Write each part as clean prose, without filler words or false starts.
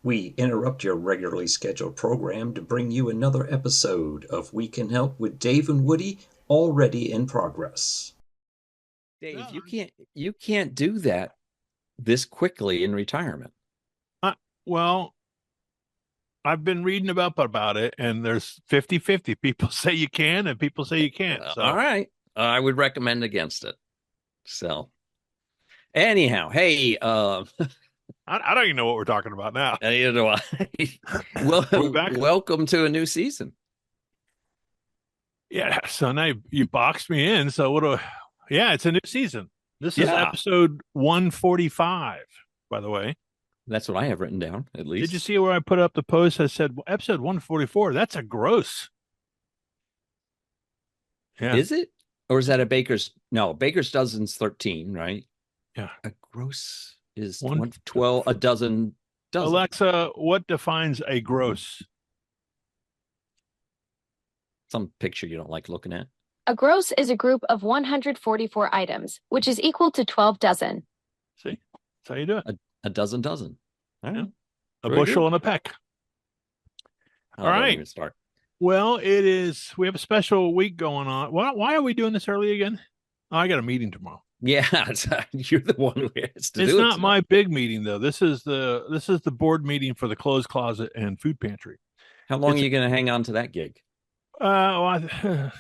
We interrupt your regularly scheduled program to bring you another episode of We Can Help with Dave and Woody, already in progress. Dave, you can't do that this quickly in retirement. Well, I've been reading about it, and there's 50-50. People say you can, and people say you can't. So, All right. I would recommend against it. So, anyhow, hey, I don't even know what we're talking about now. neither do I. Well, Are we back? welcome to a new season. Yeah. So now you boxed me in. So what do? Yeah, it's a new season. This is Yeah. episode 145. By the way, That's what I have written down, at least. did you see where I put up the post? I said episode 144. That's a gross. Yeah. Is it? Or is that a Baker's? No, Baker's dozen's 13, right? Yeah. A gross is One- 12, a dozen. Alexa, what defines a gross? Some picture you don't like looking at. A gross is a group of 144 items, which is equal to 12 dozen. See, that's how you do it. A dozen. All right. Yeah. A Very bushel good. and a peck. Oh, All don't right. even start. Well, we have a special week going on. Why are we doing this early again? Oh, I got a meeting tomorrow. Yeah, you're the one who has to It's do it. not my big meeting though. This is the board meeting for the clothes closet and food pantry. How long are it's- you going to hang on to that gig? I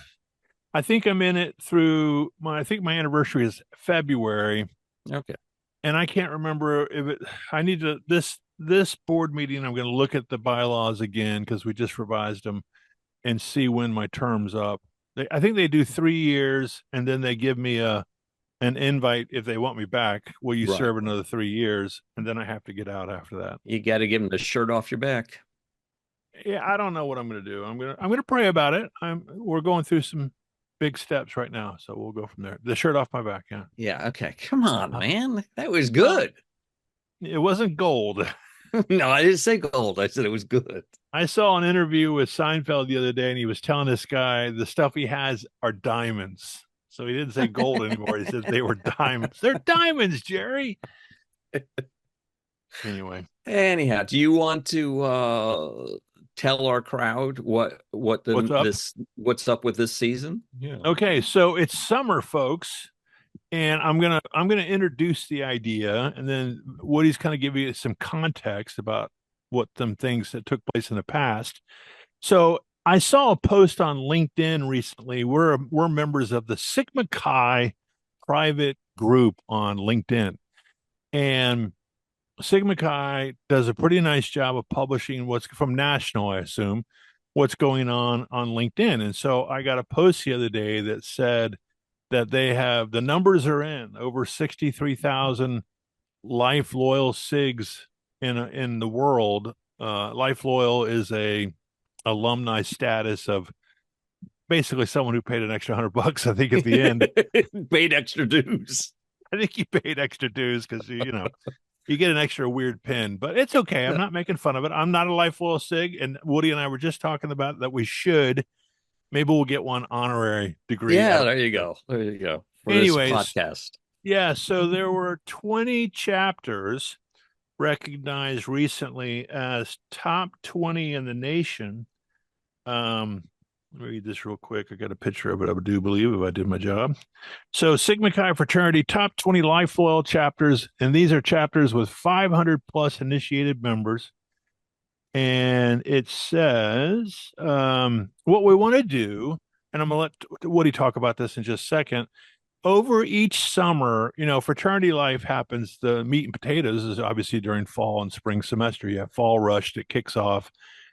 think I'm in it through I think my anniversary is February, Okay. and I can't remember if it. I need to this board meeting. I'm going to look at the bylaws again because we just revised them and see when my term's up. I think they do 3 years, and then they give me an invite if they want me back. Will you Right. serve another 3 years? And then I have to get out after that. You got to give him the shirt off your back. Yeah, I don't know what I'm going to do. I'm gonna pray about it. We're going through some big steps right now, so we'll go from there. The shirt off my back, yeah. Yeah. Okay. Come on, man. That was good. It wasn't gold. No, I didn't say gold. I said it was good. I saw an interview with Seinfeld the other day, and he was telling this guy the stuff he has are diamonds. So he didn't say gold anymore. He said they were diamonds. They're diamonds, Jerry. Anyway, Anyhow, do you want to tell our crowd what's up with this season? yeah. Okay, so it's summer, folks, and I'm gonna introduce the idea, and then Woody's kind of give you some context about what some things that took place in the past. So I saw a post on LinkedIn recently. We're members of the Sigma Chi private group on LinkedIn, and Sigma Chi does a pretty nice job of publishing what's from national, I assume, what's going on LinkedIn. And so I got a post the other day that said that they have the numbers are in over 63,000 life loyal SIGs in the world. Life loyal is a alumni status of basically someone who paid an extra $100. I think at the end Paid extra dues. I think he paid extra dues because you get an extra weird pin, but it's okay. I'm not making fun of it. I'm not a life loyal SIG, and Woody and I were just talking about that we should. Maybe we'll get one honorary degree. Yeah, there you go. There you go. For Anyways, this podcast. Yeah, so there were 20 chapters recognized recently as top 20 in the nation. Let me read this real quick. I got a picture of it, I do believe, if I did my job. So Sigma Chi fraternity, top 20 life loyal chapters, and these are chapters with 500 plus initiated members. And it says what we want to do, and I'm going to let Woody talk about this in just a second. Over each summer, fraternity life happens. The meat and potatoes is obviously during fall and spring semester. You have fall rush that kicks off,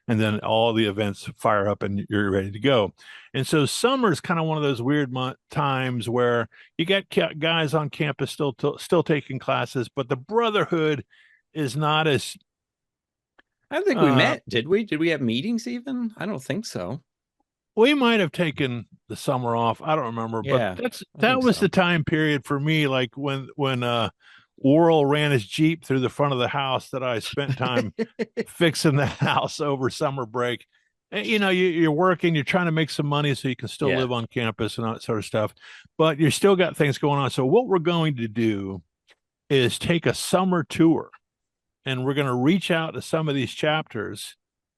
and then all the events fire up and you're ready to go. And so summer is kind of one of those weird times where you get guys on campus still taking classes, but the brotherhood is not as. I don't think we met. Did we? Did we have meetings even? I don't think so. We might have taken the summer off. I don't remember, Yeah, but that was the time period for me, like when Worrell ran his Jeep through the front of the house, that I spent time fixing the house over summer break. And, you're working, you're trying to make some money so you can still live on campus and all that sort of stuff, but you still got things going on. So what we're going to do is take a summer tour. and we're going to reach out to some of these chapters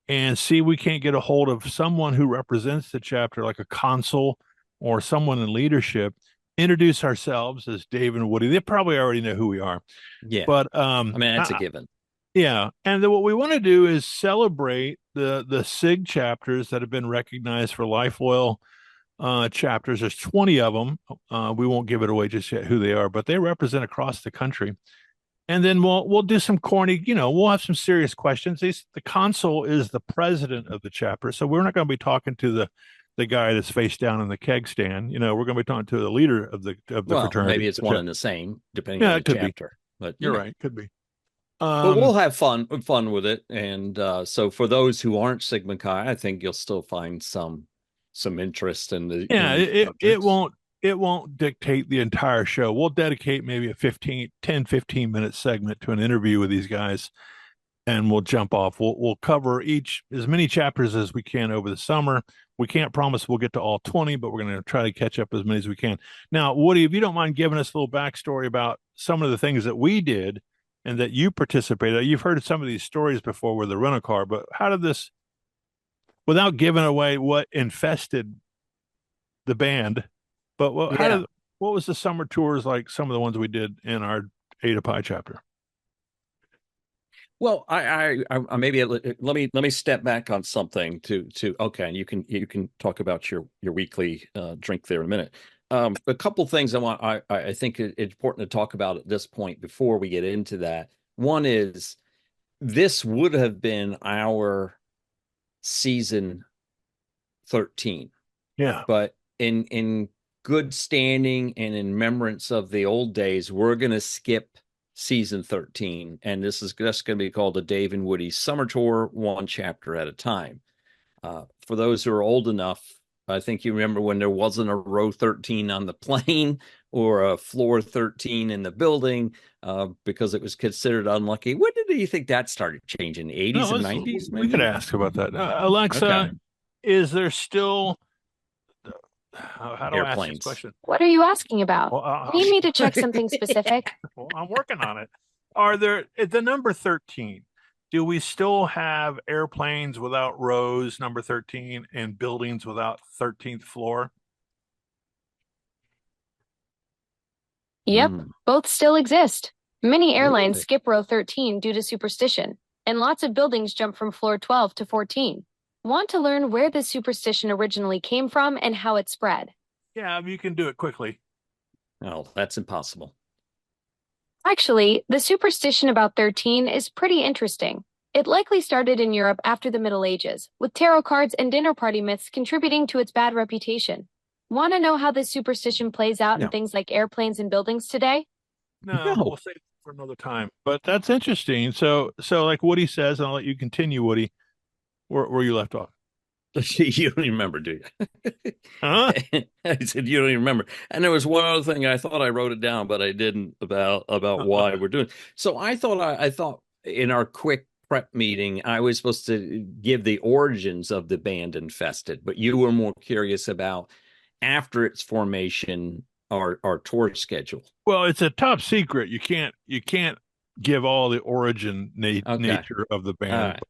and see if we can't get a hold of someone who represents the chapter, like a consul or someone in leadership, introduce ourselves as Dave and Woody. They probably already know who we are. Yeah. But I mean, that's a given. Yeah. And then what we want to do is celebrate the SIG chapters that have been recognized for life loyal chapters. There's 20 of them. We won't give it away just yet who they are, but they represent across the country. And then we'll do some corny, we'll have some serious questions. The consul is the president of the chapter, so we're not going to be talking to the guy that's face down in the keg stand. We're going to be talking to the leader of the fraternity. Maybe it's one and the same, depending on the chapter. But you're right, could be. But we'll have fun with it, and so for those who aren't Sigma Chi, I think you'll still find some interest in the. Yeah, it won't dictate the entire show. We'll dedicate maybe a 15-minute segment to an interview with these guys, and we'll jump off. We'll cover as many chapters as we can over the summer. We can't promise we'll get to all 20, but we're going to try to catch up as many as we can. Now, Woody, if you don't mind giving us a little backstory about some of the things that we did and that you participated. You've heard some of these stories before with the rental car, but how did this, without giving away what infested the band, but what was the summer tours like? Some of the ones we did in our Ada Pi chapter. Well, I maybe let me step back on something to okay, and you can talk about your weekly drink there in a minute. A couple things I think it's important to talk about at this point before we get into that. One is this would have been our season 13. Yeah. But in good standing and in remembrance of the old days, we're going to skip season 13. And this is just going to be called the Dave and Woody Summer Tour, one chapter at a time. For those who are old enough, I think you remember when there wasn't a row 13 on the plane or a floor 13 in the building because it was considered unlucky. When did you think that started changing? The 80s and 90s? Maybe? We could ask about that. Alexa, is there still... How do I ask this question? What are you asking about? Well, you need me to check something specific? Well, I'm working on it. Are there, at the number 13, do we still have airplanes without rows, number 13, and buildings without 13th floor? Yep, both still exist. Many airlines skip row 13 due to superstition, and lots of buildings jump from floor 12 to 14. Want to learn where this superstition originally came from and how it spread? Yeah, you can do it quickly. No, that's impossible. Actually, the superstition about 13 is pretty interesting. It likely started in Europe after the Middle Ages, with tarot cards and dinner party myths contributing to its bad reputation. Want to know how this superstition plays out in things like airplanes and buildings today? No, we'll save it for another time. But that's interesting. So like Woody says, and I'll let you continue, Woody, where you left off. You don't even remember, do you? Huh? I said you don't even remember. And there was one other thing I thought I wrote it down, but I didn't about why we're doing. So I thought in our quick prep meeting I was supposed to give the origins of the band Infested, but you were more curious about after its formation, our tour schedule. Well, it's a top secret. You can't give all the origin nature of the band. Right.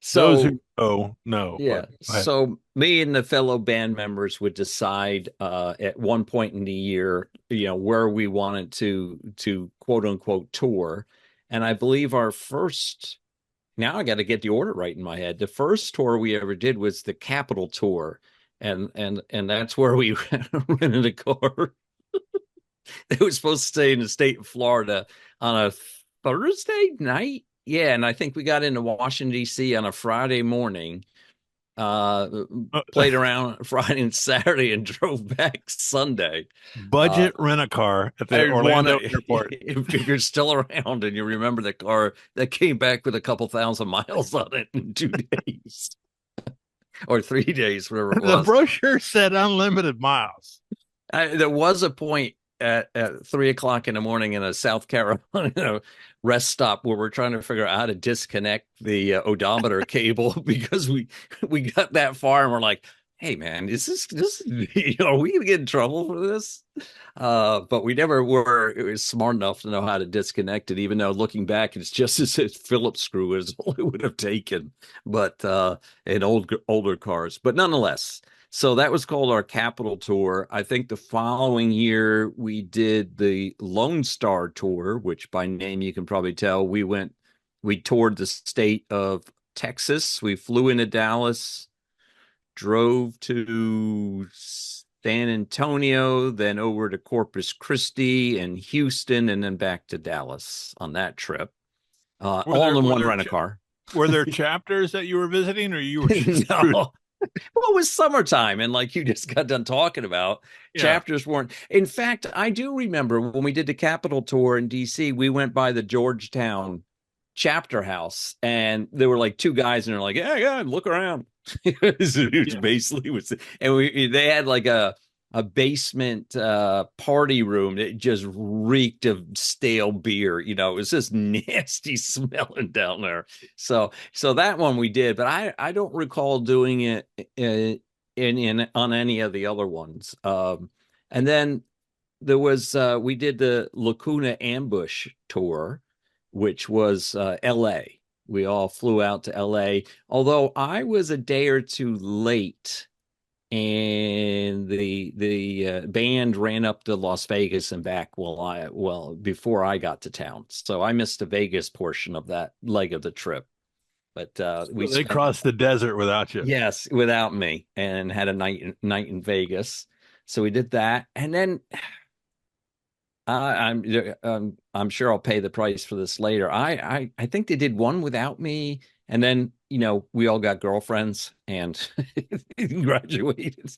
So those who know. Yeah. So me and the fellow band members would decide at one point in the year, where we wanted to quote unquote tour. And I believe our first, now I got to get the order right in my head. The first tour we ever did was the Capitol tour. And that's where we rented a car. It was supposed to stay in the state of Florida on a Thursday night. Yeah, and I think we got into Washington, D.C. on a Friday morning, played around Friday and Saturday, and drove back Sunday. Budget rent-a-car at the Orlando airport. If you're still around and you remember the car that came back with a couple thousand miles on it in 2 days. Or 3 days, whatever it was. The brochure said unlimited miles. There was a point at 3 o'clock in the morning in a South Carolina rest stop where we're trying to figure out how to disconnect the odometer cable because we got that far and we're like, hey man, is this are we gonna get in trouble for this? But we never were smart enough to know how to disconnect it, even though looking back, it's just as if Phillips screw is all it would have taken, but in older cars. But nonetheless, so that was called our Capital Tour. I think the following year we did the Lone Star Tour, which by name you can probably tell we toured the state of Texas. We flew into Dallas, drove to San Antonio, then over to Corpus Christi and Houston, and then back to Dallas on that trip. All in one rent a car. Were there chapters that you were visiting, or you were just No. Well, it was summertime, and like you just got done talking about, chapters weren't. In fact, I do remember when we did the Capitol tour in DC, we went by the Georgetown chapter house, and there were like two guys, and they're like, yeah, look around. It was basically was, and they had like a basement party room that just reeked of stale beer. You know, it was just nasty smelling down there. So that one we did, but I don't recall doing it in on any of the other ones. And then there was we did the Lacuna Ambush tour, which was LA. We all flew out to LA, although I was a day or two late, and the band ran up to Las Vegas and back before I got to town. So I missed the Vegas portion of that leg of the trip. But they crossed the desert without you. Yes, without me, and had a night in Vegas. So we did that, and then I'm sure I'll pay the price for this later. I think they did one without me, and then we all got girlfriends and graduated.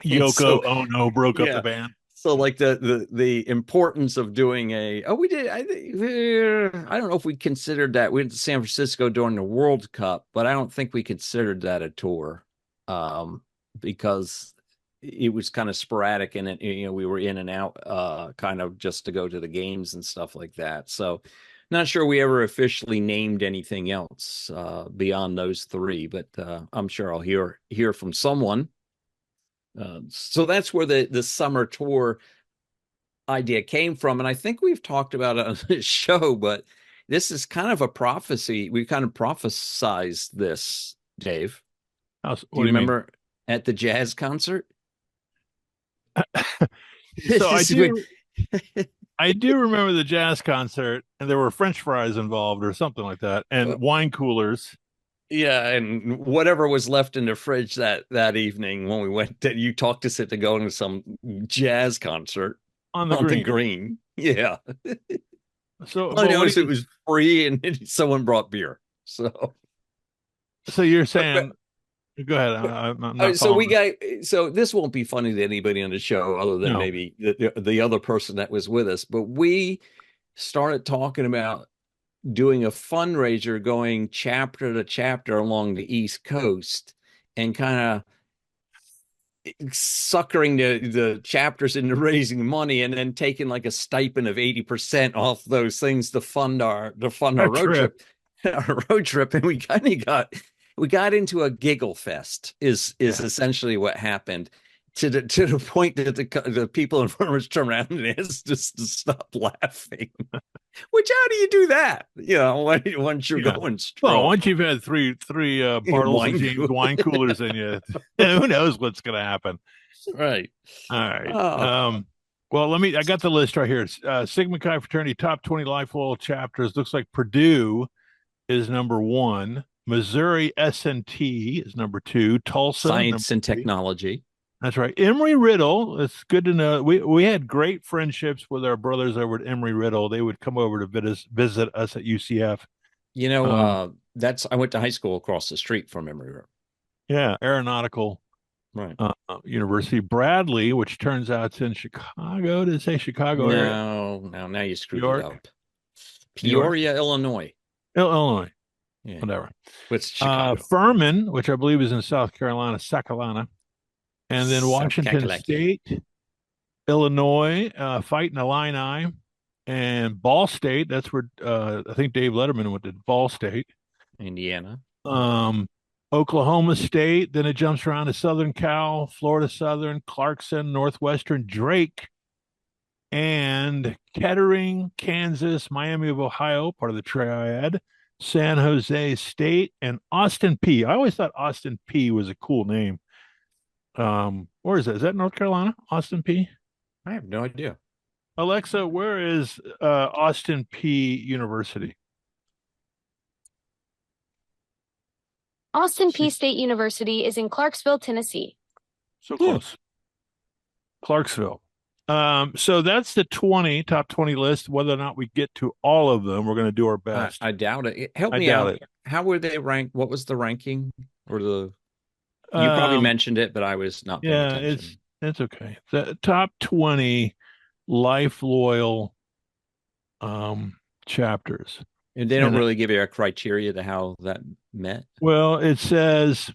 Yoko Ono broke up the band. So like the importance of doing we did, I don't know if we considered that. We went to San Francisco during the World Cup, but I don't think we considered that a tour, because it was kind of sporadic, and we were in and out kind of just to go to the games and stuff like that. So not sure we ever officially named anything else beyond those three, but I'm sure I'll hear from someone. So that's where the summer tour idea came from. And I think we've talked about it on this show, but this is kind of a prophecy. We kind of prophesized this, Dave. Do you remember at the jazz concert? So I do remember the jazz concert, and there were French fries involved or something like that, and wine coolers. Yeah, and whatever was left in the fridge that evening when we went, you talked us into going to some jazz concert on the green. Yeah. So I noticed it was free, and someone brought beer. So you're saying, go ahead. I'm not so this won't be funny to anybody on the show other than maybe the other person that was with us, but we started talking about doing a fundraiser, going chapter to chapter along the East Coast, and kind of suckering the chapters into raising money, and then taking like a stipend of 80% off those things to fund our road trip. Our road trip, and we kind of got into a giggle fest. Is essentially what happened. To the point that the people in front of us turned around and asked us to stop laughing. Which, how do you do that? Once you're going strong. Well, once you've had three bottles of James wine coolers in you, who knows what's going to happen? Right. All right. Well, I got the list right here. Sigma Chi fraternity top 20 life loyal chapters. Looks like Purdue is number 1. Missouri S&T is number 2. Tulsa, Science and Technology. That's right. Emory-Riddle. It's good to know. We had great friendships with our brothers over at Emory-Riddle. They would come over to visit us at UCF. I went to high school across the street from Emory-Riddle. Yeah, aeronautical. Right. University. Bradley, which turns out it's in Chicago. Did it say Chicago area? No, now you screwed York. it up. Peoria, Illinois. Illinois. Yeah. Whatever. It's Chicago. Furman, which I believe is in South Carolina, Sakalana. And then Washington State, Illinois, fighting Illini, and Ball State. That's where I think Dave Letterman went to Ball State. Indiana. Oklahoma State. Then it jumps around to Southern Cal, Florida Southern, Clarkson, Northwestern, Drake, and Kettering, Kansas, Miami of Ohio, part of the Triad, San Jose State, and Austin P. I always thought Austin P was a cool name. Where is that? Is that North Carolina? Austin P. I have no idea. Alexa, where is Austin P University? Austin P State University is in Clarksville, Tennessee. So close. Clarksville. So that's the top 20 list. Whether or not we get to all of them, we're going to do our best. I doubt it. Help me out. How were they ranked? What was the ranking or the? You probably mentioned it, but I was not paying attention. It's okay. The top 20 life loyal chapters. And they don't really give you a criteria to how that met? Well, it says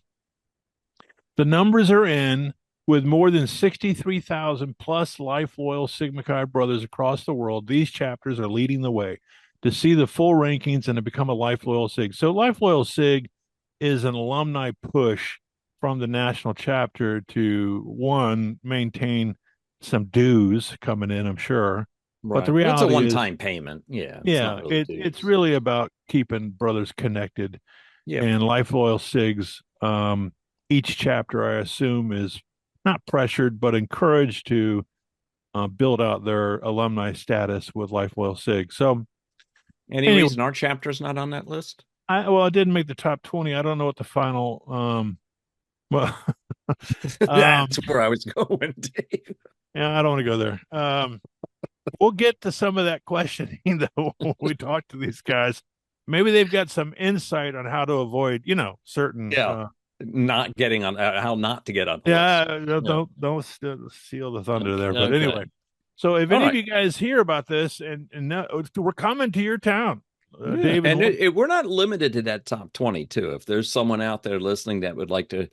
the numbers are in with more than 63,000 plus life loyal Sigma Chi brothers across the world. These chapters are leading the way to see the full rankings and to become a life loyal Sig. So life loyal Sig is an alumni push from the national chapter to, one, maintain some dues coming in, I'm sure. Right. But the reality it's a one-time payment. Yeah. It's really about keeping brothers connected. Yeah. And life loyal SIGs, each chapter, I assume, is not pressured, but encouraged to build out their alumni status with life loyal SIG. So any reason our chapter's not on that list? I didn't make the top 20. I don't know what the final well that's where I was going, Dave. Yeah, I don't want to go there. We'll get to some of that questioning though when we talk to these guys. Maybe they've got some insight on how to avoid, certain not getting on how not to get on. Don't steal the thunder there. But anyway, so if any of you guys hear about this and we're coming to your town, David, and we're not limited to that top 20 too. If there's someone out there listening that would like to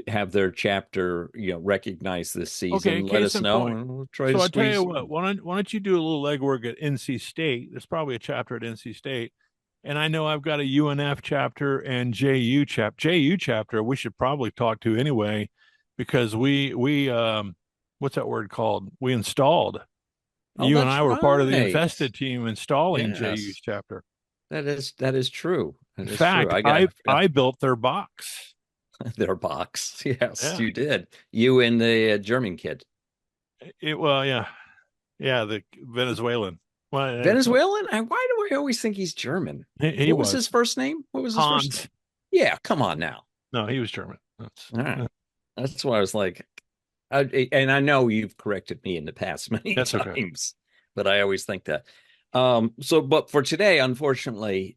have their chapter, recognized this season, let us know. And we'll try to I'll tell you what, why don't you do a little legwork at NC State? There's probably a chapter at NC State. And I know I've got a UNF chapter and JU chapter we should probably talk to anyway, because we what's that word called? We installed. You and I were part of the infested team installing JU's chapter. That is true. In fact, I built their box. Their box. Yes, you did. You and the German kid. The Venezuelan. Venezuelan? Why do I always think he's German? What was his first name? What was his Hans. first name? Yeah, come on now. No, he was German. All right. That's why I was like, and I know you've corrected me in the past many times, but I always think that. But for today, unfortunately,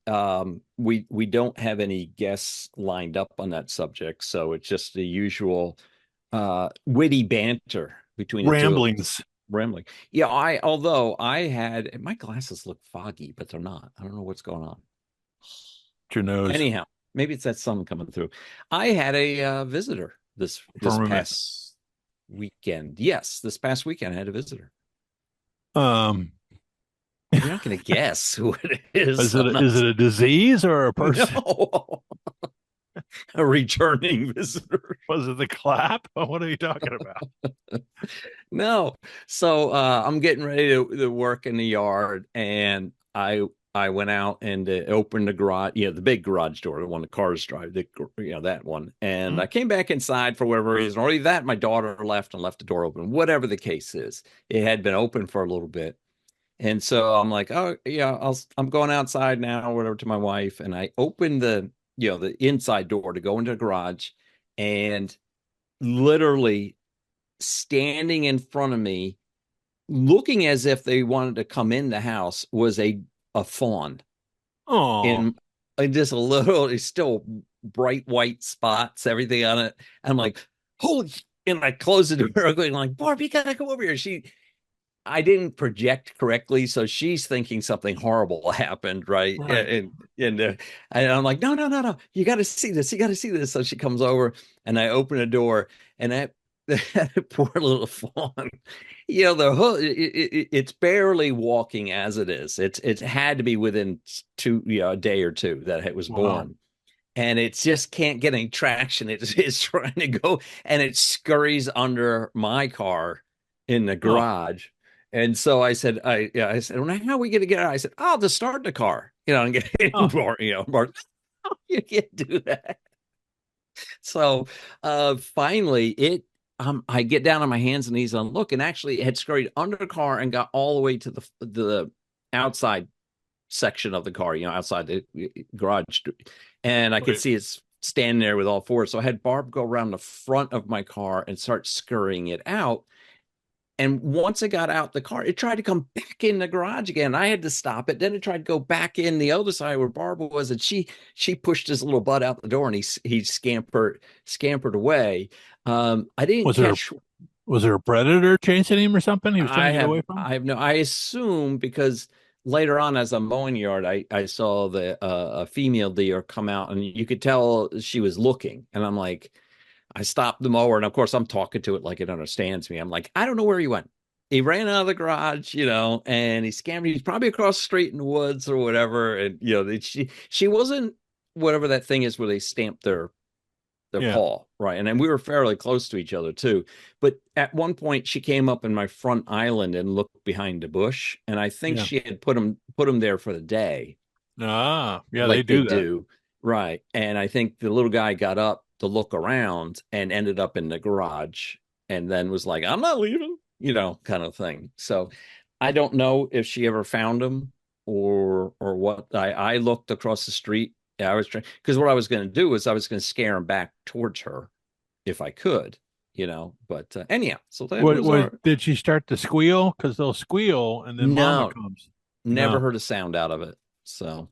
we don't have any guests lined up on that subject. So it's just the usual witty banter between ramblings. Rambling. Yeah, although I had my glasses look foggy, but they're not. I don't know what's going on. Your nose. Anyhow, maybe it's that sun coming through. I had a visitor this past weekend. Yes, this past weekend I had a visitor. You're not going to guess who it is. Is it a disease or a person? No. A returning visitor. Was it the clap? What are you talking about? No. So I'm getting ready to work in the yard, and I went out and opened the garage, the big garage door, the one the cars drive, that one. And I came back inside for whatever reason, or either that my daughter left and left the door open, whatever the case is. It had been open for a little bit. And so I'm like, oh yeah, I'm going outside now, or whatever, to my wife. And I opened the inside door to go into the garage, and literally standing in front of me, looking as if they wanted to come in the house, was a fawn. Oh, and just a little, it's still bright white spots, everything on it. I'm like, holy, and I closed the door going like, Barb, you gotta come over here. I didn't project correctly, so she's thinking something horrible happened, right? And I'm like, no, you got to see this, So she comes over, and I open the door, and that poor little fawn, the hook, it's barely walking as it is. It had to be within a day or two that it was born, and it just can't get any traction. It's trying to go, and it scurries under my car in the Oh, garage. And so I said, well, how are we going to get out? I said, I'll just start the car, and get oh. Bart, you can't do that. So finally I get down on my hands and knees and look, and actually it had scurried under the car and got all the way to the outside section of the car, outside the garage. And I could see it's standing there with all fours. So I had Barb go around the front of my car and start scurrying it out. And once it got out the car, it tried to come back in the garage again. I had to stop it. Then it tried to go back in the other side where Barbara was, and she pushed his little butt out the door, and he scampered away. I didn't catch. Was there a predator chasing him or something? He was trying to get away from him? I assume, because later on, as I'm mowing the yard, I saw a female deer come out, and you could tell she was looking, and I'm like, I stopped the mower, and of course I'm talking to it like it understands me. I'm like, I don't know where he went. He ran out of the garage, and he scampered. He's probably across the street in the woods or whatever. And she wasn't whatever that thing is where they stamp their paw, right? And then we were fairly close to each other too. But at one point, she came up in my front island and looked behind the bush, and I think she had put him there for the day. Ah, yeah, like they do that. Right. And I think the little guy got up to look around and ended up in the garage, and then was like, I'm not leaving, kind of thing. So I don't know if she ever found him or what. I looked across the street. I was trying, because what I was going to do is I was going to scare him back towards her if I could, but anyhow, so that did she start to squeal? Because they'll squeal and then mama comes. Never heard a sound out of it. So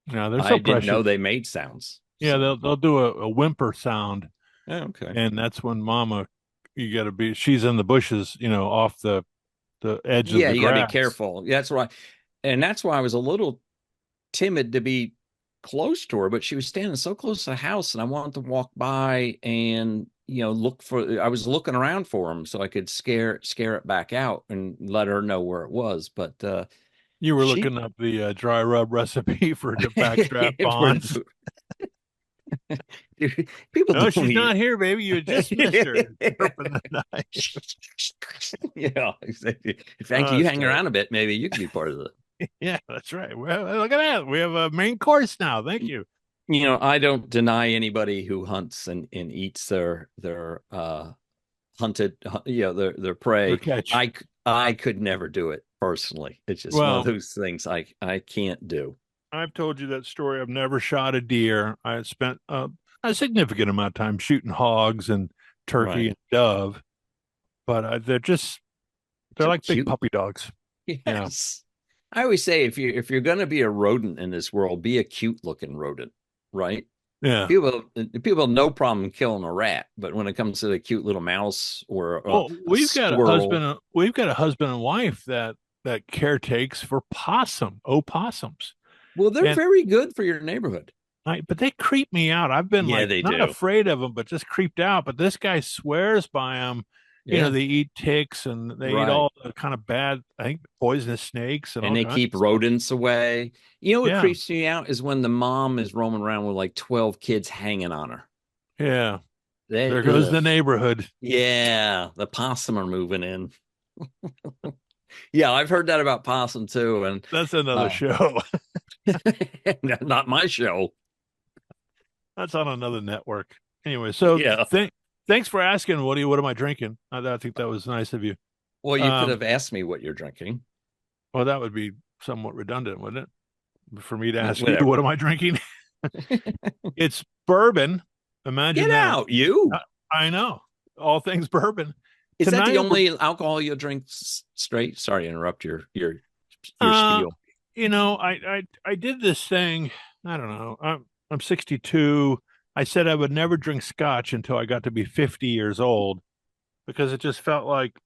no, they're so I precious. didn't know they made sounds. Yeah, so. they'll do a whimper sound. Oh, okay. And that's when mama, she's in the bushes, off the edge of the grass. Yeah, you got to be careful. Yeah, that's right. And that's why I was a little timid to be close to her, but she was standing so close to the house, and I wanted to walk by and I was looking around for him so I could scare it back out and let her know where it was. But you were looking up the dry rub recipe for the backstrap bonds. People no, she's not here, baby. You just missed her. Yeah, exactly. In fact, you hang around a bit, maybe you can be part of it. Yeah, that's right. Well, look at that. We have a main course now. Thank you. I don't deny anybody who hunts and eats their hunted, their prey. I could never do it personally. It's just one of those things I can't do. I've told you that story. I've never shot a deer. I spent a significant amount of time shooting hogs and turkey and dove, but they're like cute. Big puppy dogs. Yes. I always say if you're going to be a rodent in this world, be a cute looking rodent, right? Yeah. People have no problem killing a rat, but when it comes to the cute little mouse or we've got a husband and wife that caretakes for opossums. Well, they're very good for your neighborhood. But they creep me out. I've been not afraid of them, but just creeped out. But this guy swears by them. Yeah. They eat ticks and they eat all the kind of bad, I think, poisonous snakes. And they keep rodents away. What creeps me out is when the mom is roaming around with like 12 kids hanging on her. Yeah. There goes the neighborhood. Yeah. The possum are moving in. Yeah, I've heard that about possum too. And that's another show. Not my show. That's on another network. Anyway, so thanks for asking, Woody. What am I drinking? I think that was nice of you. Well, you could have asked me what you're drinking. Well, that would be somewhat redundant, wouldn't it? For me to ask you, what am I drinking? It's bourbon. Imagine Get that. Out, you. I know. All things bourbon. Is that the only alcohol you drink straight? Sorry to interrupt your spiel. I did this thing. I don't know. I'm 62. I said I would never drink scotch until I got to be 50 years old because it just felt like,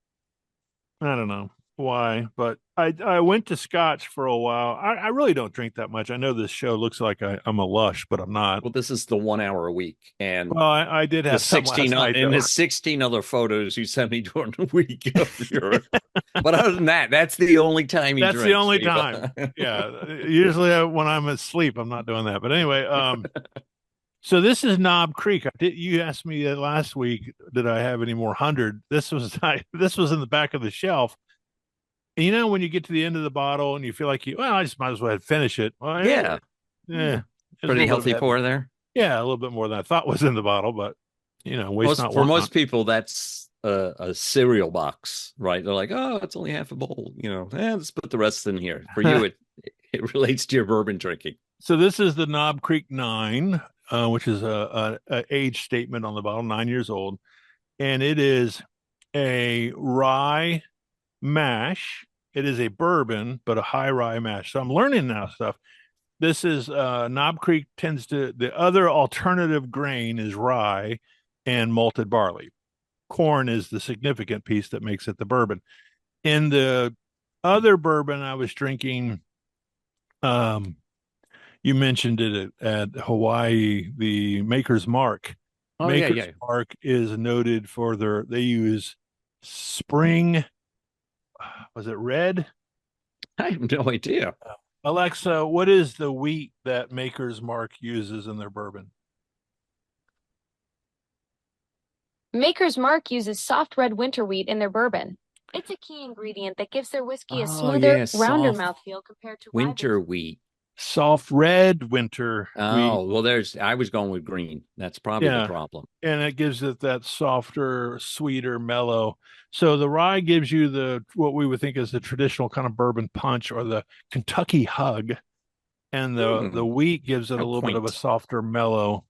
I don't know why, but I went to scotch for a while. I really don't drink that much. I know this show looks like I'm a lush, but I'm not. Well, this is the 1 hour a week. And I did have 16 and the 16 other photos you sent me during the week of your but other than that, that's the only time you That's drinks, the only time. Yeah. Usually when I'm asleep, I'm not doing that. But anyway, So this is Knob Creek. You asked me last week, did I have any more 100? This was this was in the back of the shelf. And you know, when you get to the end of the bottle and you feel like I just might as well finish it. Well, Yeah. there's a Pretty little bit healthy of pour there. yeah, a little bit more than I thought was in the bottle, but waste not, For want most not. people, that's a cereal box, right? They're like, oh, it's only half a bowl. Let's put the rest in here. For you, it relates to your bourbon drinking. So this is the Knob Creek 9, which is a age statement on the bottle, 9 years old, and it is a rye mash. It is a bourbon, but a high rye mash. So I'm learning now stuff. This is Knob Creek tends to, the other alternative grain is rye and malted barley. Corn is the significant piece that makes it the bourbon. In the other bourbon I was drinking, you mentioned it at Hawaii, the Maker's Mark. Oh, Maker's Mark is noted for they use spring, was it red? I have no idea. Alexa, what is the wheat that Maker's Mark uses in their bourbon? Maker's Mark uses soft red winter wheat in their bourbon. It's a key ingredient that gives their whiskey a smoother, rounder mouthfeel compared to winter wheat. Soft red winter wheat. Oh, well, I was going with green. That's probably the problem. And it gives it that softer, sweeter, mellow. So the rye gives you what we would think is the traditional kind of bourbon punch or the Kentucky hug. And the wheat gives it a little bit of a softer, mellow.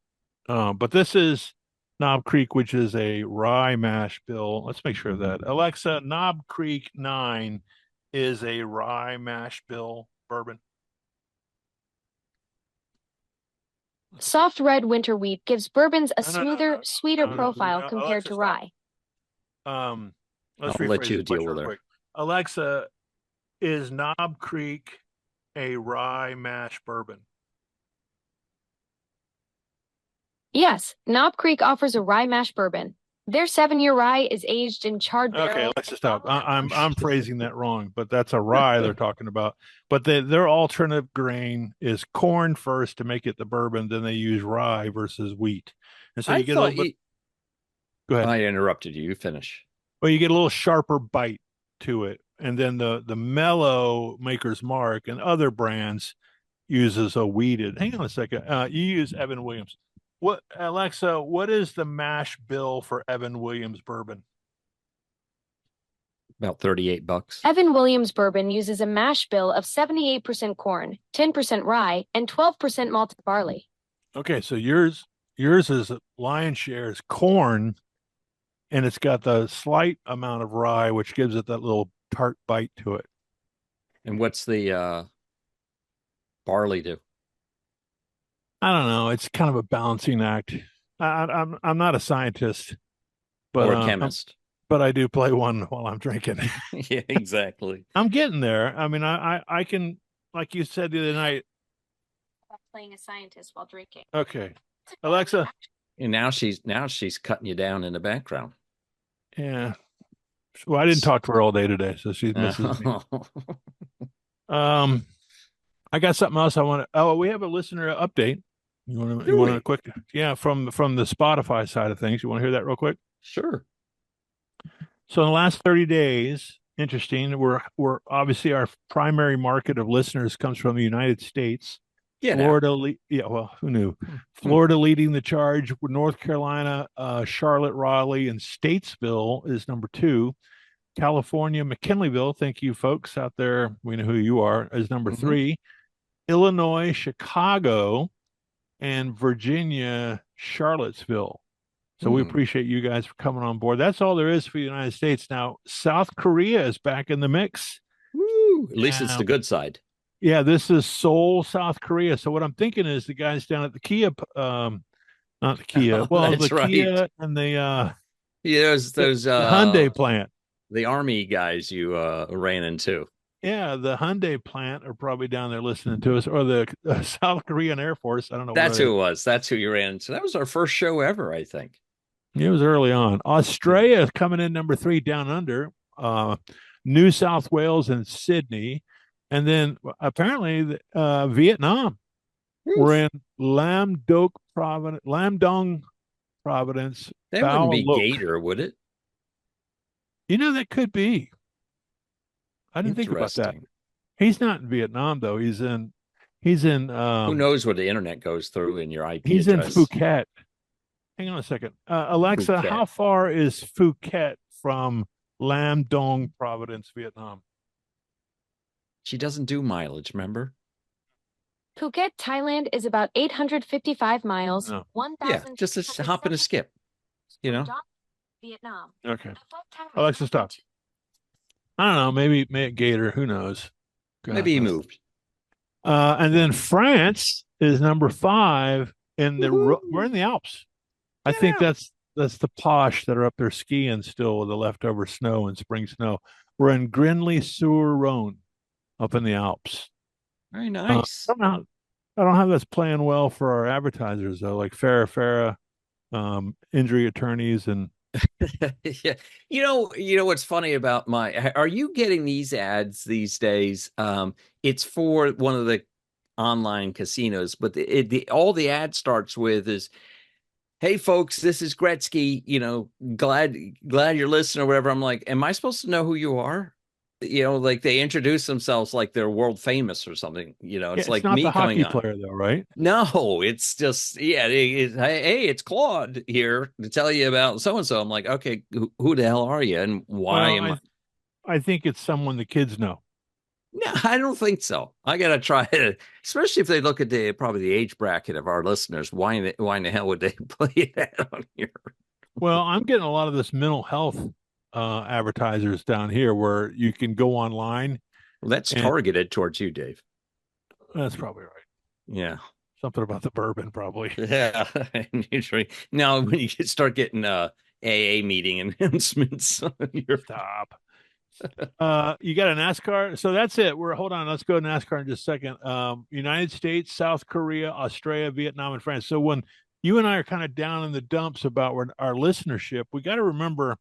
But this is Knob Creek, which is a rye mash bill. Let's make sure of that. Alexa, Knob Creek 9 is a rye mash bill bourbon. Soft red winter wheat gives bourbons a smoother, sweeter profile compared to rye. Let's let you deal with her. Alexa, is Knob Creek a rye mash bourbon? Yes, Knob Creek offers a rye mash bourbon. Their 7-year rye is aged in charred barrels. Okay, Alexa, stop. I'm phrasing that wrong, but that's a rye they're talking about. But their alternative grain is corn first to make it the bourbon, then they use rye versus wheat. And so you get a little bit. Go ahead. I interrupted you. You finish. Well, you get a little sharper bite to it, and then the mellow Maker's Mark and other brands uses a wheated. Hang on a second. You use Evan Williams. What, Alexa, what is the mash bill for Evan Williams bourbon? About $38. Evan Williams bourbon uses a mash bill of 78% corn, 10% rye, and 12% malted barley. Okay, so yours is lion's share is corn, and it's got the slight amount of rye, which gives it that little tart bite to it. And what's the barley do? I don't know. It's kind of a balancing act. I'm not a scientist, but or a chemist. But I do play one while I'm drinking. Yeah, exactly. I'm getting there. I mean, I can, like you said the other night. Playing a scientist while drinking. Okay, Alexa. And now she's cutting you down in the background. Yeah. Well, I didn't talk to her all day today, so she misses me. I got something else I want to. Oh, we have a listener update. You want a quick? Yeah, from the Spotify side of things. You want to hear that real quick? Sure. So in the last 30 days, interesting. We're obviously our primary market of listeners comes from the United States. Yeah. Florida. Yeah. Well, who knew? Florida leading the charge. North Carolina, Charlotte, Raleigh, and Statesville is number 2. California, McKinleyville. Thank you, folks out there. We know who you are. Is number 3. Illinois, Chicago, and Virginia, Charlottesville. So we appreciate you guys for coming on board. That's all there is for the United States. Now, South Korea is back in the mix. Woo! At least it's the good side. Yeah, this is Seoul, South Korea. So what I'm thinking is the guys down at the Kia, not the Kia, well, the right. Kia and the those the Hyundai plant. The Army guys you ran into. Yeah, the Hyundai plant are probably down there listening to us, or the South Korean Air Force. I don't know. That's who it was. That's who you ran into. That was our first show ever, I think. It was early on. Australia is coming in number 3 down under. New South Wales and Sydney. And then apparently Vietnam. We're in Lamdong, Providence, That wouldn't be Baulook. gator, would it? That could be. I didn't think about that. Interesting. He's not in Vietnam though. He's in Who knows what the internet goes through in your IP he's in address? Phuket. Hang on a second. Alexa, Phuket. how far is Phuket from Lam Dong, Providence, Vietnam? She doesn't do mileage, remember? Phuket, Thailand is about 855 miles, No. 1,000. Yeah, just a hop and a skip. Vietnam. Okay. Alexa, stop. I don't know. Maybe Gator. Who knows? God Maybe he knows. moved. And then France is number 5 in the. We're in the Alps. I think that's the posh that are up there skiing still with the leftover snow and spring snow. We're in Grenly-sur-Rhône, up in the Alps. Very nice. I don't have this playing well for our advertisers though, like Farah, injury attorneys and. Yeah. You know what's funny about are you getting these ads these days? It's for one of the online casinos, but all the ad starts with is, "Hey folks, this is Gretzky, glad you're listening," or whatever. I'm like, am I supposed to know who you are? Like they introduce themselves like they're world famous or something. It's like not me the coming hockey on. player though, right? No, it's just, hey, it's Claude here to tell you about so and so. I'm like, okay, who the hell are you, and why I think it's someone the kids know. No, I don't think so. I gotta try it, especially if they look at probably the age bracket of our listeners. Why in the hell would they play that on here? Well, I'm getting a lot of this mental health advertisers down here where you can go online. Well, that's targeted towards you, Dave. That's probably right. Yeah. Something about the bourbon, probably. Yeah. Usually, now when you start getting AA meeting announcements on your Stop. You got a NASCAR. So that's it. Hold on. Let's go to NASCAR in just a second. United States, South Korea, Australia, Vietnam, and France. So when you and I are kind of down in the dumps about our listenership, we got to remember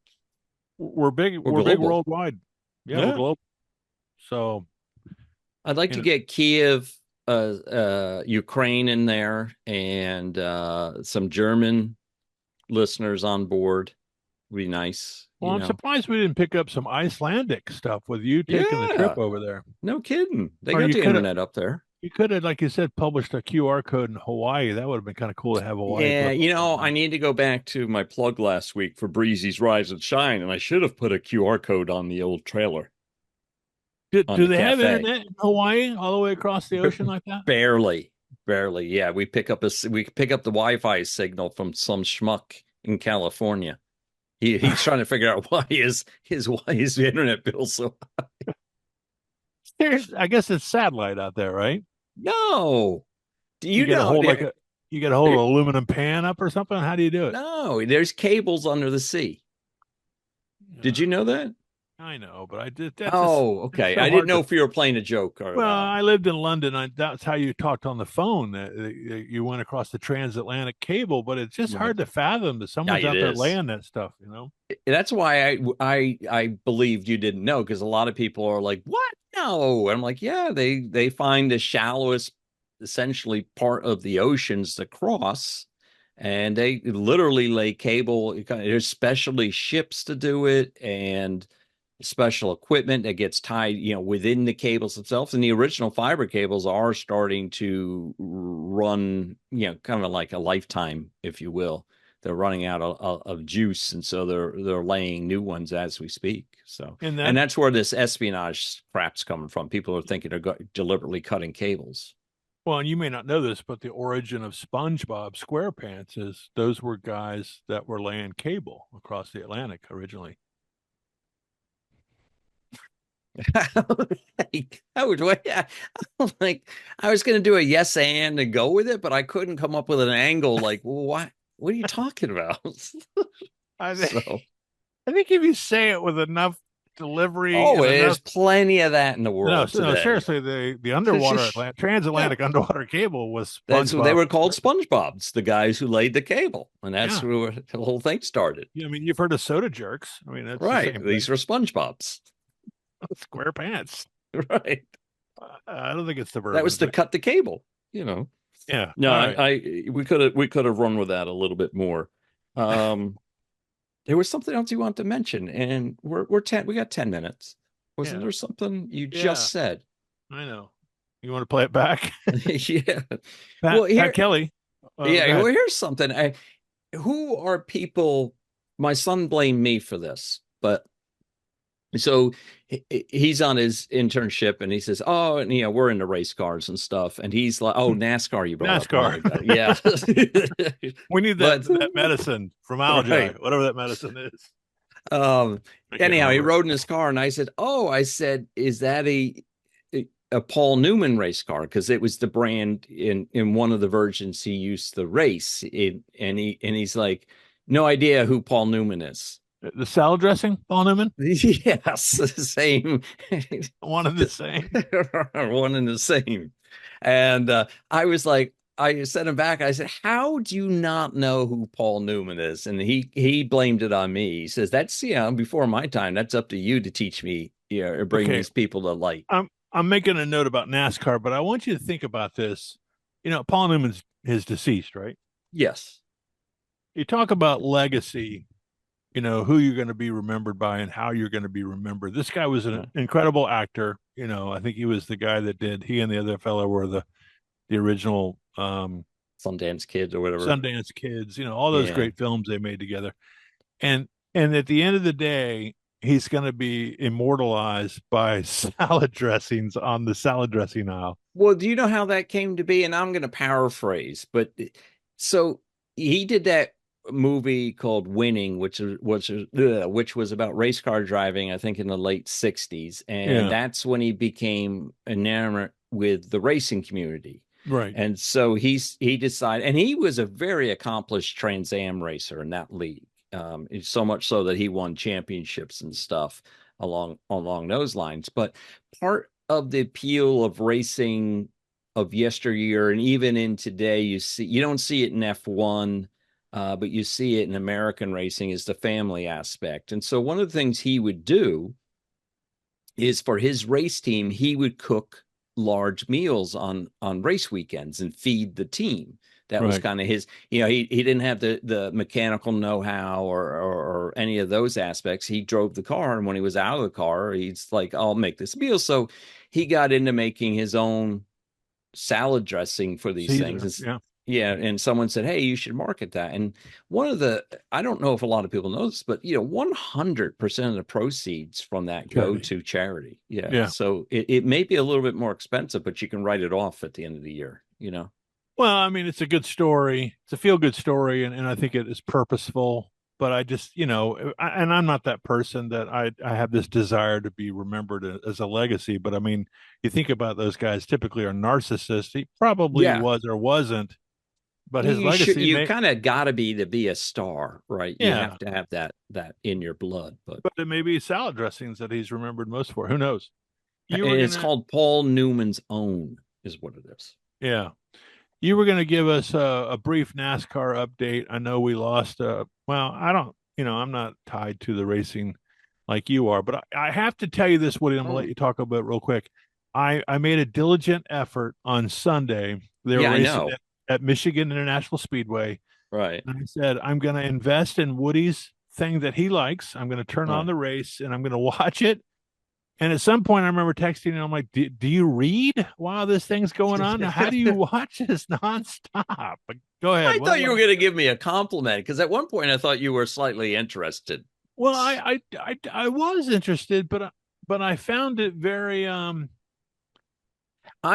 we're big. We're big worldwide. Yeah, we're global. So I'd like to get Kiev, Ukraine in there, and some German listeners on board. Would be nice. Well, I'm surprised we didn't pick up some Icelandic stuff with you taking the trip over there. No kidding. They got the internet up there. You could have, like you said, published a QR code in Hawaii. That would have been kind of cool to have Hawaii. Yeah, I need to go back to my plug last week for Breezy's Rise and Shine, and I should have put a QR code on the old trailer. Do they have internet in Hawaii all the way across the ocean like that? Barely. Yeah, we pick up the Wi-Fi signal from some schmuck in California. He's trying to figure out why his internet bill so high. I guess it's satellite out there, right? No. Do you get know? You get a whole aluminum pan up or something? How do you do it? No, there's cables under the sea. Did you know that? I know, but I did. Okay. I didn't know if you were playing a joke. I lived in London. That's how you talked on the phone. You went across the transatlantic cable, but it's just hard to fathom that someone's out there laying that stuff. That's why I believed you didn't know, because a lot of people are like, "What? No." And I'm like, "Yeah, they find the shallowest, essentially part of the oceans to cross." And they literally lay cable. There's specialty ships to do it, and special equipment that gets tied, within the cables themselves. And the original fiber cables are starting to run, kind of like a lifetime, if you will. They're running out of juice, and so they're laying new ones as we speak. So, and that's where this espionage crap's coming from. People are thinking they're deliberately cutting cables. Well, and you may not know this, but the origin of SpongeBob SquarePants is those were guys that were laying cable across the Atlantic originally. I was going to do a yes and go with it, but I couldn't come up with an angle. Like, well, what are you talking about? I think if you say it with enough delivery, there's plenty of that in the world. No, seriously, the underwater transatlantic underwater cable was That's what they were called, SpongeBob's, the guys who laid the cable, and that's where the whole thing started. Yeah, I mean, you've heard of soda jerks. I mean, that's right. These were SpongeBob's. SquarePants. Right. I don't think it's the verb. That was to cut the cable, Yeah. No, All right. we could have run with that a little bit more. There was something else you wanted to mention, and we got 10 minutes. Wasn't Yeah. there something you Yeah. just said? I know. You want to play it back? Yeah. Pat, Well, Pat Kelly. Go yeah, well, ahead. here's something. Who are people? My son blamed me for this, but so he's on his internship and he says, "Oh, and we're into race cars and stuff." And he's like, "Oh, NASCAR you brought up a while NASCAR. ago." Yeah. We need But that medicine from right. Algi, whatever that medicine is. Um I can't Anyhow, he remember. rode in his car and I said, "Is that a Paul Newman race car?" Because it was the brand in one of the versions he used to race it, and he's like, "No idea who Paul Newman is." The salad dressing, Paul Newman? Yes, same. One of the same. One and the same. And I was like, I sent him back. I said, "How do you not know who Paul Newman is?" And he blamed it on me. He says, "That's before my time. That's up to you to teach me, or bring Okay. these people to light." I'm making a note about NASCAR, but I want you to think about this. Paul Newman's is deceased, right? Yes. You talk about legacy, who you're going to be remembered by and how you're going to be remembered. This guy was an incredible actor. I think he was the guy that he and the other fellow were the original Sundance Kids or whatever. Sundance Kids, all those Yeah. great films they made together. And at the end of the day, he's going to be immortalized by salad dressings on the salad dressing aisle. Well, do you know how that came to be? And I'm going to paraphrase, but so he did that movie called Winning, which was about race car driving, I think in the late 60s. And that's when he became enamored with the racing community. Right. And so he decided, and he was a very accomplished Trans Am racer in that league. So much so that he won championships and stuff along those lines. But part of the appeal of racing of yesteryear and even in today, you don't see it in F1, but you see it in American racing, is the family aspect. And so one of the things he would do is for his race team, he would cook large meals on race weekends and feed the team. That was kind of his, he didn't have the mechanical know-how or any of those aspects. He drove the car, and when he was out of the car, he's like, "I'll make this meal." So he got into making his own salad dressing for these things. Yeah. And someone said, "Hey, you should market that." And I don't know if a lot of people know this, but 100% of the proceeds from that go to charity. Yeah. So it may be a little bit more expensive, but you can write it off at the end of the year, Well, I mean, it's a good story. It's a feel-good story, and I think it is purposeful. But I just, and I'm not that person that I have this desire to be remembered as a legacy. But I mean, you think about those guys typically are narcissists. He probably was or wasn't, but his legacy. You kind of got to be a star, right? You have to have that in your blood. But it may be salad dressings that he's remembered most for. Who knows? It's called Paul Newman's Own, is what it is. Yeah. You were going to give us a brief NASCAR update. I know we lost. Well, I don't. I'm not tied to the racing like you are, but I have to tell you this, Woody. I'm going to let you talk about it real quick. I made a diligent effort on Sunday. They were racing at Michigan International Speedway. Right. And I said, I'm going to invest in Woody's thing that he likes. I'm going to turn on the race and I'm going to watch it. And at some point, I remember texting and I'm like, do you read while this thing's going on? How do you watch this nonstop? But go ahead. I thought you were going to give me a compliment, because at one point I thought you were slightly interested. Well, I was interested, but I found it very. I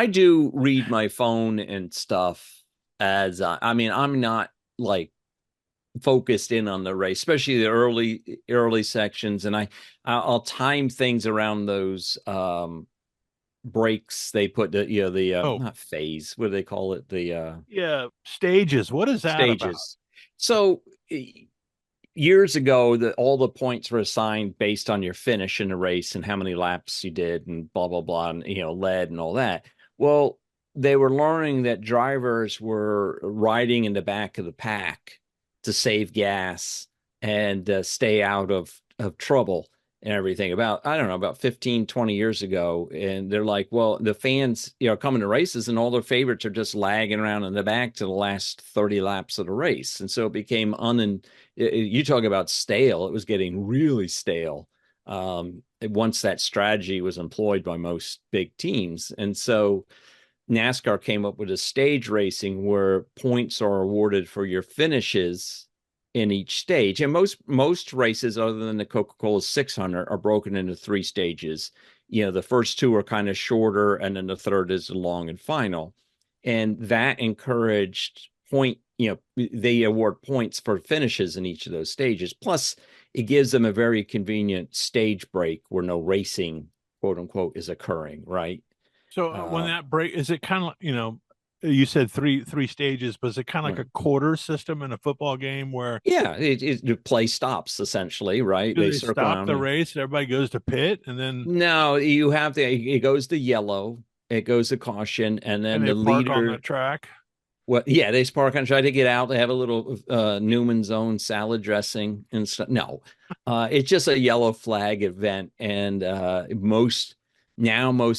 do read my phone and stuff as I'm not like focused in on the race, especially the early sections, and I'll time things around those breaks they put not phase, what do they call it, stages. What is that stages about? So years ago, all the points were assigned based on your finish in the race and how many laps you did and blah blah blah, and lead and all that. Well, they were learning that drivers were riding in the back of the pack to save gas and stay out of trouble. and everything about, I don't know, about 15, 20 years ago. And they're like, well, the fans, coming to races and all their favorites are just lagging around in the back to the last 30 laps of the race. And so it became you talk about stale, it was getting really stale once that strategy was employed by most big teams. And so NASCAR came up with a stage racing where points are awarded for your finishes in each stage. And most races, other than the Coca-Cola 600, are broken into 3 stages. The first 2 are kind of shorter, and then the third is the long and final. And that encouraged they award points for finishes in each of those stages. Plus, it gives them a very convenient stage break where no racing, quote unquote, is occurring, right? So when that break, is it kind of, you said three stages, but is it kind of like a quarter system in a football game where the play stops essentially, right? they circle stop around the race and everybody goes to pit, and then no, you have it goes to yellow, it goes to caution, and then they the park on leader the track. Well, yeah, they park and try to get out. They have a little Newman's Own salad dressing and stuff. No, it's just a yellow flag event, and most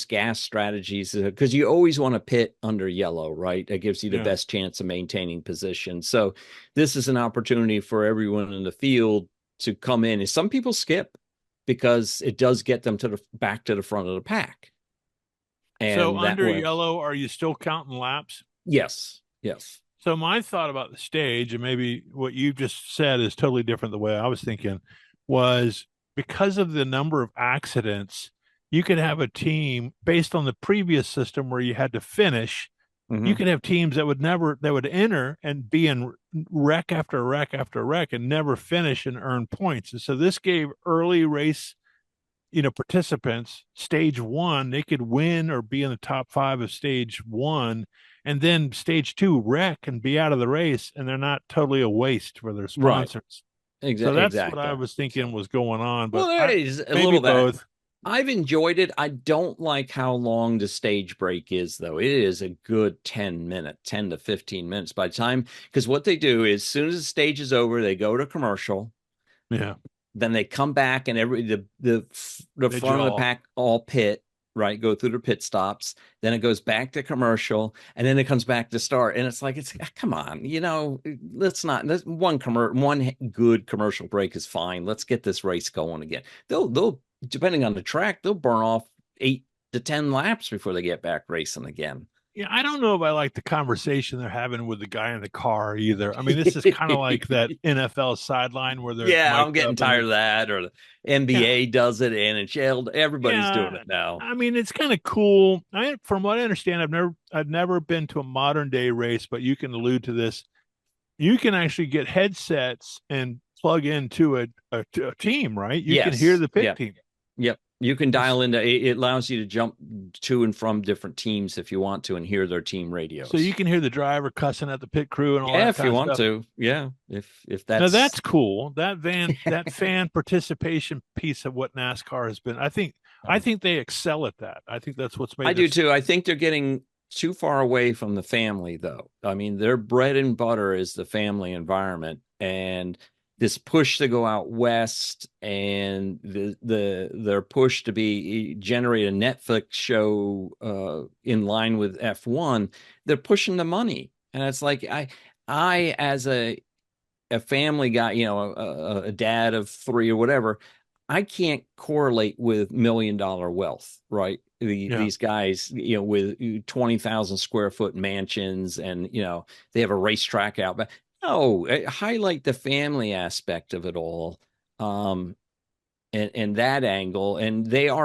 gas strategies, because you always want to pit under yellow, right? That gives you the best chance of maintaining position. So this is an opportunity for everyone in the field to come in. And some people skip because it does get them back to the front of the pack. And so under yellow, are you still counting laps? Yes. Yes. So my thought about the stage, and maybe what you just said is totally different the way I was thinking, was because of the number of accidents, you could have a team based on the previous system where you had to finish. Mm-hmm. You could have teams that would enter and be in wreck after wreck after wreck and never finish and earn points. And so this gave early race participants stage 1, they could win or be in the top 5 of stage 1, and then stage 2 wreck and be out of the race, and they're not totally a waste for their sponsors. Right. Exactly. So that's what I was thinking was going on. But there is a little both. I've enjoyed it. I don't like how long the stage break is, though. It is a good 10 to 15 minutes by the time, because what they do is as soon as the stage is over, they go to commercial. Yeah. Then they come back and the front of the pack all pit, right? Go through the pit stops. Then it goes back to commercial, and then it comes back to start. And it's like, come on, one good commercial break is fine. Let's get this race going again. They'll depending on the track, they'll burn off 8 to 10 laps before they get back racing again. Yeah, I don't know if I like the conversation they're having with the guy in the car either. I mean, this is kind of like that NFL sideline where they're I'm getting tired of that. Or the NBA does it, NHL, everybody's doing it now. I mean, it's kind of cool. From what I understand, I've never been to a modern day race, but you can allude to this. You can actually get headsets and plug into a team, right? You can hear the pit team. Yep. You can dial into it, allows you to jump to and from different teams if you want to and hear their team radios. So you can hear the driver cussing at the pit crew and all that. If you want to. Yeah. If that's now that's cool. That fan participation piece of what NASCAR has been. I think they excel at that. I think that's what's made I do too. I think they're getting too far away from the family, though. I mean, their bread and butter is the family environment, and this push to go out west and their push to generate a Netflix show in line with F1, they're pushing the money. And it's like, I as a family guy, a dad of 3 or whatever, I can't correlate with $1 million wealth, right? These guys, with 20,000 square foot mansions, and, they have a racetrack out back. No, highlight the family aspect of it all, and that angle. And they're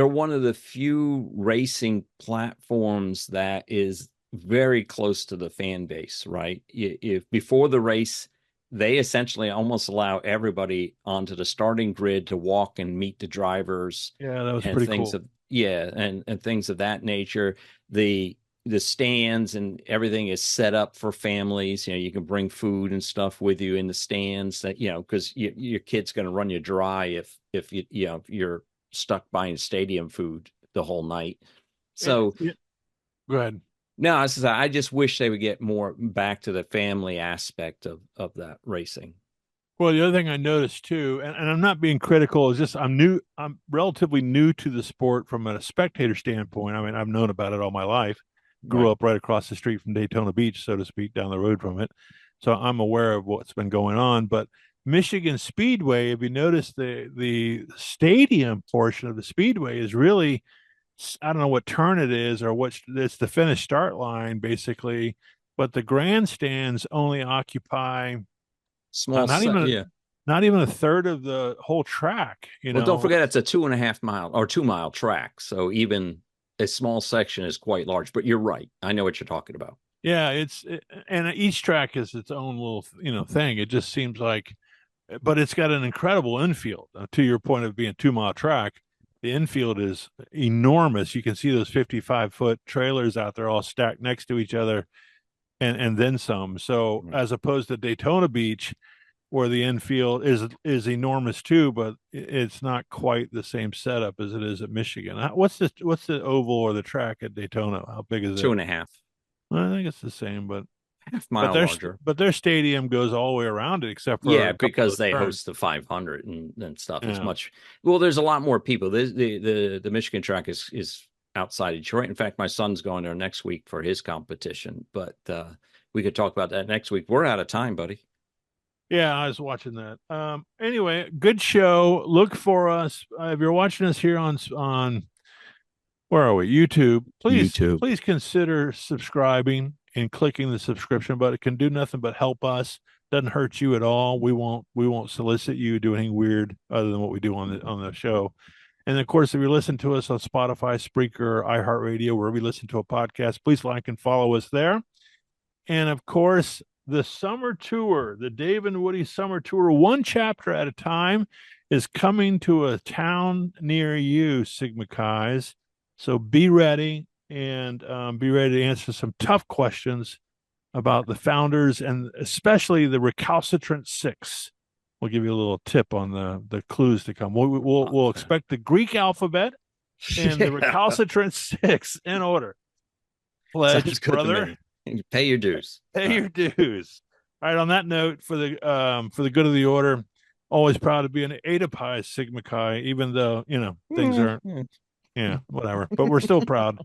one of the few racing platforms that is very close to the fan base, right? If before the race, they essentially almost allow everybody onto the starting grid to walk and meet the drivers. Yeah, that was pretty cool. And things of that nature. The stands and everything is set up for families. You can bring food and stuff with you in the stands, that, because your kid's going to run you dry if you're stuck buying stadium food the whole night. So go ahead. No, I just wish they would get more back to the family aspect of that racing. Well, the other thing I noticed too, and I'm not being critical, is just I'm relatively new to the sport from a spectator standpoint. I mean, I've known about it all my life. Grew Right. up right across the street from Daytona Beach, so to speak, down the road from it. So I'm aware of what's been going on. But Michigan Speedway, if you notice, the stadium portion of the Speedway is really, I don't know what turn it is or what it's the finish start line basically, but the grandstands only occupy Small, not even yeah. not even a third of the whole track, Well, don't forget it's a 2.5 mile or 2 mile track. So even a small section is quite large, but you're right. I know what you're talking about. Yeah, and each track is its own little, thing. It just seems like, but it's got an incredible infield. To your point of being a 2 mile track, the infield is enormous. You can see those 55-foot trailers out there all stacked next to each other and then some. So as opposed to Daytona Beach, where the infield is enormous too, but it's not quite the same setup as it is at Michigan. What's the oval or the track at Daytona? How big is it? 2.5. Well, I think it's the same, but Half-mile larger. but their stadium goes all the way around it except for Yeah, a couple because of they turns. host the 500 and stuff. It's Yeah. much well. There's a lot more people. The Michigan track is outside Detroit. In fact, my son's going there next week for his competition. But we could talk about that next week. We're out of time, buddy. Yeah, I was watching that. Anyway, good show. Look for us if you're watching us here on where are we? YouTube. Please consider subscribing and clicking the subscription button. It can do nothing but help us. Doesn't hurt you at all. We won't solicit you to do anything weird other than what we do on the show. And of course, if you listen to us on Spotify, Spreaker, iHeartRadio, wherever you listen to a podcast, please like and follow us there. And of course, the summer tour, the Dave and Woody summer tour, one chapter at a time, is coming to a town near you, Sigma Chi's. So be ready and be ready to answer some tough questions about the founders and especially the recalcitrant six. We'll give you a little tip on the clues to come. We'll expect the Greek alphabet and the recalcitrant six in order. Pledge, brother. Pay your dues. Pay your dues. All right. On that note, for the good of the order, always proud to be an Eta Pi Sigma Chi, even though things aren't. Yeah, whatever. But we're still proud.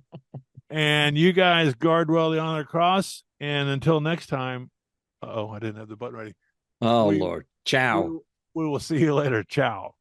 And you guys guard well the honor cross. And until next time, I didn't have the button ready. Oh, Lord. Ciao. We will see you later. Ciao.